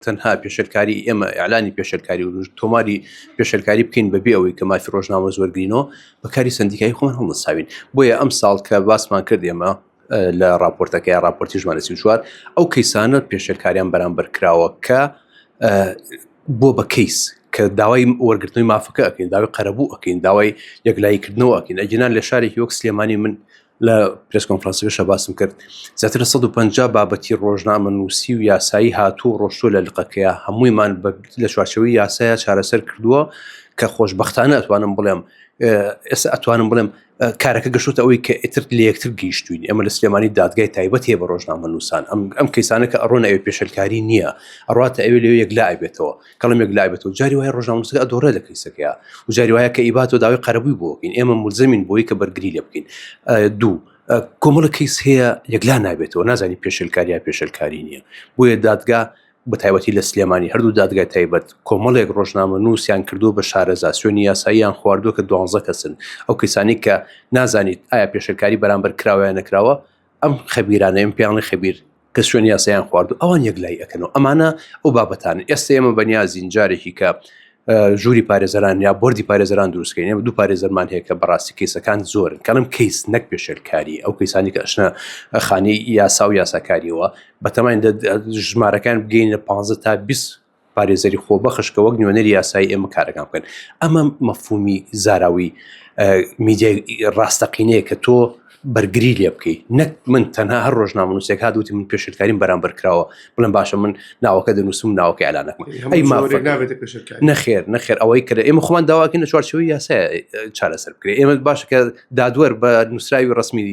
تەنها پێشەرکاری ئێمە ئیعلانی پێشەرکاری و تۆماری پێشەرکاری بکەین بەبێ ئەوەی کە مافی ڕۆژنامە زۆرگرینەوە بەکاری سندیکایی خۆمان هەڵدەساوین. بۆیە ئەم ساڵ کە باسمان کرد ئێمە لە راپۆرتەکەی راپۆرتی ژمارە 34 ئەو کەیسانە پێشەرکاریان بەرامبەر کراوە کە بۆ بە کەیس کە داوای وەرگرتنەوەی مافەکە ئەکەین، داوای قەرەبوو ئەکەین، داوای یەکلاییکردنەوە ئەکەین. ئەجێنان لە شارێکی وەک سلێمانی من لە پرس کۆنفرانسەکەشە باسم کرد زیاتر لە 150 بابەتی ڕۆژنامە نووسی و یاسایی هاتوو ڕۆشتۆ لە لقەکەیە هەموویمان لە چوارچێوەی یاسایە چارەسەر کردووە کە خۆشبەختانە ئەتوانم بڵێم ئێستا ئەتوانم بڵێم کارەکە گەشتوتە ئەوەی کە ئیتر لە یەکتر گەیشتوین. ئێمە لە سلێمانی دادگای تایبەت هەیە بە ڕۆژنامە نووسان. ئەم کەیسانە کە ئەڕۆنە ئەوێ پێشەرکاری نییە، ئەڕاتە ئەوێ لەوێ یەکلای بێتەوە، کەڵم یەکلای بێتەوە جاری وایە ڕۆژنامە نووسەکە ئەدۆڕێت لە کەیسەکەیە و جاری وایە کە ئیبات و داوای قەرەبووی بۆ بکەین. ئێمە مولزەمین بۆی کە بەرگری لێ بکەین. دوو کۆمەڵە کەیس هەیە یەکلا نابێتەوە، نازانی پێشەرکاری یا پێشەرکاری نییە. بۆیە دادگا بە تایبەتی لە سلێمانی هەردوو دادگای تایبەت کۆمەڵێک ڕۆژنامە نووسیان کردو بە شارەزاسیۆنی یاساییان خواردووە کە 12 کەسن. ئەو کەسانی کە نازانیت ئایا پێشەرکاری بەرامبەر کراوە نەکراوە، ئەم خەبیرانە ئەم پیاڵی خەبیر کە شوێنی یاساییان خواردو ئەوان یەکلای ئەکەنەوە. ئەمانە ئەو بابەتانن. ئێستا ئێمە بەنیازین جارێکی کە ژووری پارێزەران یا بۆردی پارێزەران دروستکەین. ئێمە دوو پارێزەرمان هەیە کە بەڕاستی کەیسەکان زۆرن، کەڵم کەیس نەک پێشەرکاری، ئەو کەیسانی کە ئەشنە خانەی یاسا و یاساکاریەوە بەتەمەین ژمارەکان بگەین لە 15 تا 20 پارێزەری خۆبەخش کە وەک نوێنەری یاسایی ئێمە کارەکان بکەن. ئەمە مەفهومی زاراوی میدیای ڕاستەقینەیە کە تۆ بەرگری لێ بکەی. نەک من تەنها هەر ڕۆژنامە نووسێک هاتووتی من پێشەرکاریم بەرامبەر کراوە بڵێم باشە من ناوەکە دەنووسم ناوەکە ئەلانەکەم. ئەی نەخێر ئەوەی کە ئێمە خۆمان داواکەین لە چوارچێوەی یاسایە چارەسەر بکرێت. ئێمە باشە کە دادوەر بە نووسراوی ڕسمی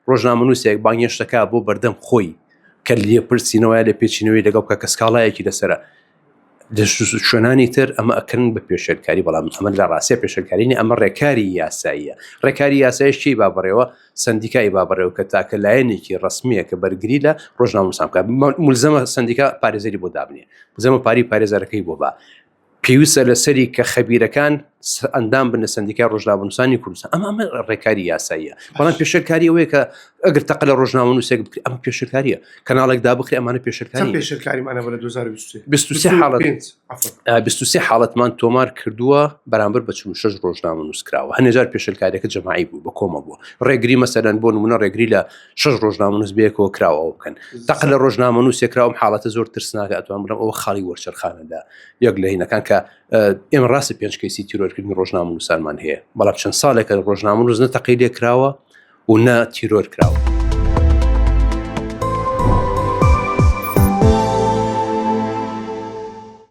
ڕۆژنامە نووسێک بانگێشتەکە بۆ بەردەم خۆی کە لێ پرسیینەوەی لە پێچینەوەی لەگەڵ کە کەسکاڵایەکی لەسرە شوێنانی تر ئەمە ئەکەن بە پێشەرکاری. بەڵام ئەمە لە ڕاستیە پێشەرکارینی ئەمە ڕێکاری یاساییە. ڕێکاری یاسایشی بابڕێەوە سندیکای بابڕێەوە کە تاکە لایەنێکی ڕسمیە کە بەرگری لە ڕۆژنامە نووسان بکات. مولزەمە سندیکا پارێزەری بۆ دابنێ، مولزەمە پاری پارێزەرەکەی بۆ بە پێویستە لەسەری کە خەبیرەکان ئەندام بنە سندیکای ڕۆژنامە نووسانی کوردستان. ئەمە ڕێکاری یاساییە. بەڵام پێشەرکاری ئەوەیە کە ئەگەر تەقە لە ڕۆژنامە نووسێک بکرێت ئەمە پێشەرکاریە. کەناڵێک دابخرێ ئەمانە پێشەرکاریمانە بە 23 حاڵەتمان تۆمار کردووە بەرامبەر بە 46 ڕۆژنامە نووسکراوە. هەنێجار پێشەرکاریەکە جەماعی بوو بە کۆمە بووە. ڕێگری مەسەلەن بۆ نمونە ڕێگری لە 6 ڕۆژنامە نووس بەیەکەوە کراوە بکەن. تەقە لە ڕۆژنامە نووسێکراوم حاڵەتە زۆر ترسناکە ئەتوان بڵێم ئەوە خاڵی وەرچەرخانەدا یەک لە هینەکان کە ئێمە ڕاستی 5 کەیسی تیرۆرکردنی ڕۆژنامە نووسانمان هەیە. بەڵام چەند ساڵێکە ڕۆژنامە نووس نە تەقەی لێ کراوە و نە تیرۆر کراوە.